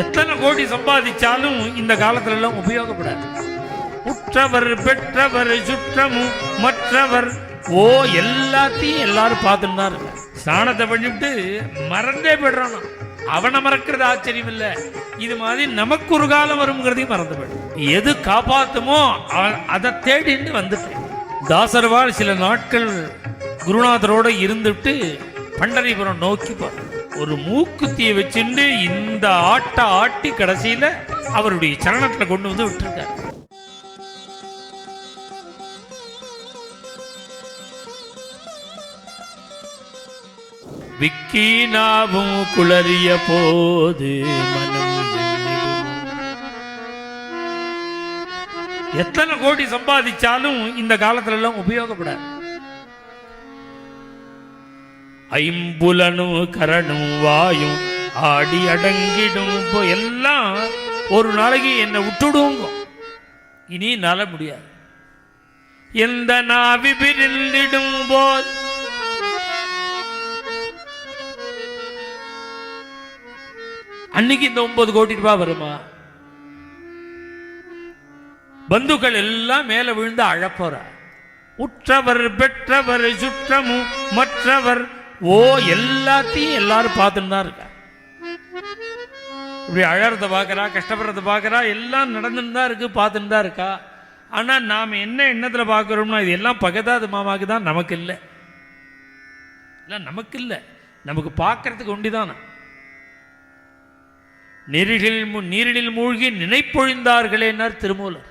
எத்தனை கோடி சம்பாதிச்சாலும் இந்த காலத்துல எல்லாம் உபயோகப்படாது. உற்றவர் பெற்றவர் சுற்றமும் மற்றவர் ஓ எல்லாத்தையும் எல்லாரும் பார்த்துட்டு தான் இருக்க. ஸ்நானத்தை பண்ணிவிட்டு மறந்தே போயிடுறான். அவனை மறக்கிறது ஆச்சரியம் இல்லை, இது மாதிரி நமக்கு ஒரு காலம் வருங்கிறதையும் மறந்து போயிடும். எது காப்பாத்துமோ அதை தேடின்னு வந்துட்டேன். தாசர்வாள் சில நாட்கள் குருநாதரோட இருந்துட்டு பண்டரிபுரம் நோக்கி போறார். ஒரு மூக்குத்தியை வச்சுட்டு இந்த ஆட்டி கடைசியில அவருடைய சரணத்துல கொண்டு வந்து விட்டுருக்கார். விக்கீனாவும் குளறிய போது மனம் எத்தனை கோடி சம்பாதிச்சாலும் இந்த காலத்துல எல்லாம் உபயோகப்படாது. ஐம்புலனும் கரணும் வாயும் ஆடி அடங்கிடும் எல்லாம் ஒரு நாளைக்கு என்னை விட்டுடுவோங்க. இனி நல முடியாது. எந்த நாவி பிரிந்திடும் போது அன்னைக்கு இந்த 9 கோடி ரூபாய் வருமா? பந்துக்கள் எல்லாம் மேல விழுந்து அழப்போற. உற்றவர் பெற்றவர் சுற்றமும் மற்றவர் ஓ எல்லாத்தையும் எல்லாரும் பார்த்துன்னு தான் இருக்கா. இப்படி அழறத பார்க்கறா, கஷ்டப்படுறத பார்க்கறா, எல்லாம் நடந்துன்னு தான் இருக்கு, பார்த்துன்னு தான் இருக்கா. ஆனா நாம என்ன எண்ணத்துல பார்க்கிறோம்னா இது எல்லாம் பகதாது மாமாக்கு தான், நமக்கு இல்லை. நமக்கு இல்லை, நமக்கு பார்க்கறதுக்கு ஒண்டிதான். நீரிழில் மூழ்கி நினைப்பொழிந்தார்களேன்னார் திருமூலர்.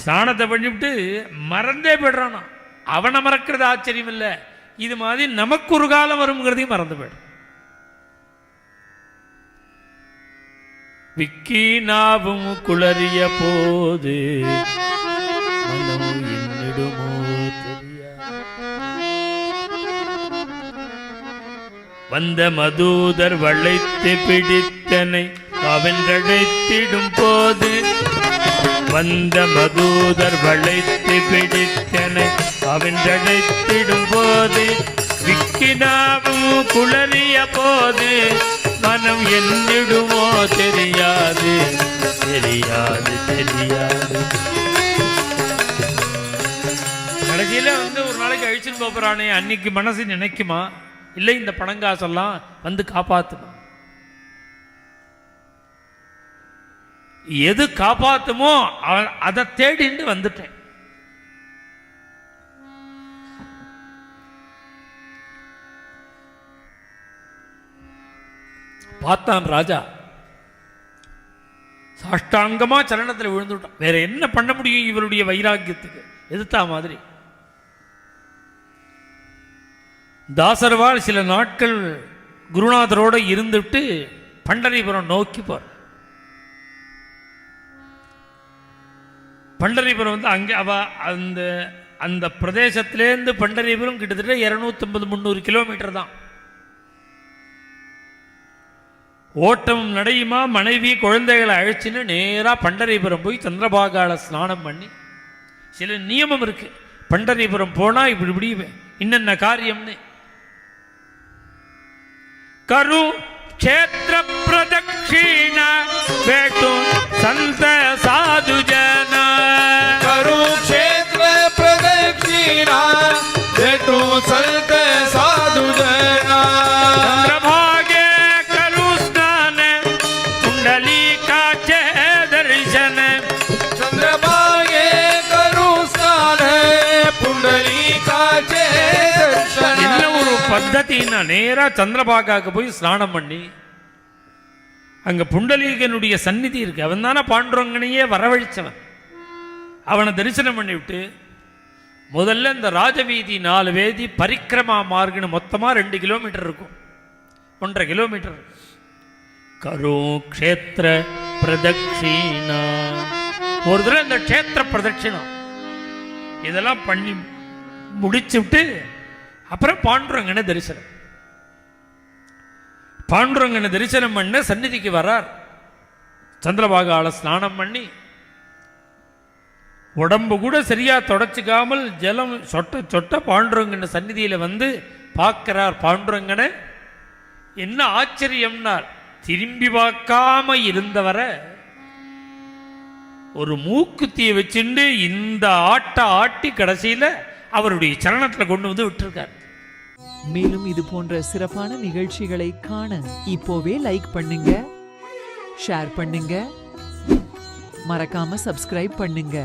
ஸ்நானத்தை பண்ணிவிட்டு மறந்தே போயிடுறானா. அவனை மறக்கிறது ஆச்சரியம் இல்லை, இது மாதிரி நமக்கு ஒரு காலம் வருங்கிறதையும் மறந்து போயிடும். விக்கீனாவும் குளறிய போது மனம் என்னிடுமோ தெரியா. வந்த மதூதர் வளைத்து பிடித்தனை அவன்றழைத்திடும் போது, வந்த மதூதர் வளைத்து பிடித்தனை அவன்றழைத்திடும் போது, விக்கினாவும் குளறிய போது மனம் என்னிடுமோ தெரியாது தெரியாது தெரியாது. கடைசியில ஒரு நாளைக்கு அழிச்சுன்னு போறானே, அன்னைக்கு மனசு நினைக்குமா இல்லை இந்த பணங்காசெல்லாம் வந்து காப்பாத்துமா? எது காப்பாத்துமோ அதை தேடிண்டு வந்துட்டேன். பார்த்தான் ராஜா, சாஷ்டாங்கமா சரணத்தில் விழுந்துட்டான். வேற என்ன பண்ண முடியும் இவருடைய வைராக்கியத்துக்கு? எதிர்த்தா மாதிரி தாசர்வாள் சில நாட்கள் குருநாதரோட இருந்துட்டு பண்டரிபுரம் நோக்கி போற. பண்டரிபுரம் அங்கே அவ அந்த பிரதேசத்திலேருந்து பண்டரிபுரம் கிட்டத்தட்ட 250-300 கிலோமீட்டர் தான். ஓட்டம் நடையுமா, மனைவி குழந்தைகளை அழைச்சின்னு நேரா பண்டரிபுரம் போய் சந்திரபாகால ஸ்நானம் பண்ணி, சில நியமம் இருக்கு. பண்டரிபுரம் போனா இப்படி இன்னென்ன காரியம்னு கரு க்ஷேத்திர பிரதக்ஷிண வேட்டும் சந்த சாது ஜன. கரு க்ஷேத்திர பிரதக்ஷிண வேட்டும் சந்த சாது ஜன. சந்திரபாகே கரு ஸ்நான புண்டலீகாச்சே தர்சன. சந்திரபாகே கரு ஸ்நான புண்டலீகாச்சே தர்சன. என்ன ஒரு பத்ததினா, நேரா சந்திரபாகாக்கு போய் ஸ்நானம் பண்ணி அங்க புண்டலீகனுடைய சந்நிதி இருக்கு. அவன் தானே பாண்டுரங்கனையே வரவழைச்சவன். அவனை தரிசனம் பண்ணிவிட்டு முதல்ல இந்த ராஜவீதி 4 வேதி பரிக்கிரமா மார்க்குன்னு மொத்தமா 2 கிலோமீட்டர் இருக்கும், 1.5 கிலோமீட்டர். கரு க்ஷேத்திர பிரதக்ஷிணா, ஒரு தடவை இந்த க்ஷேத்திர பிரதட்சிணம் இதெல்லாம் பண்ணி முடிச்சு விட்டு அப்புறம் பாண்டுரங்கனை தரிசனம். பாண்டுரங்கனை தரிசனம் பண்ண சந்நிதிக்கு வரார். சந்திரபாகால ஸ்நானம் பண்ணி உடம்பு கூட சரியா தொடச்சிக்காமல் ஜலம் சொட்ட சொட்ட பாண்டுரங்கன் சந்நிதியில வந்து பார்க்கிறார். பாண்டுரங்கனை என்ன ஆச்சரியம்னார், திரும்பி பார்க்காம இருந்தவரை ஒரு மூக்குத்தியை வச்சுண்டு இந்த ஆட்டி கடைசியில அவருடைய சரணத்துல கொண்டு வந்து விட்டுருக்கார். மேலும் இது போன்ற சிறப்பான நிகழ்ச்சிகளை காண இப்போவே லைக் பண்ணுங்க, ஷேர் பண்ணுங்க, மறக்காம சப்ஸ்கிரைப் பண்ணுங்க.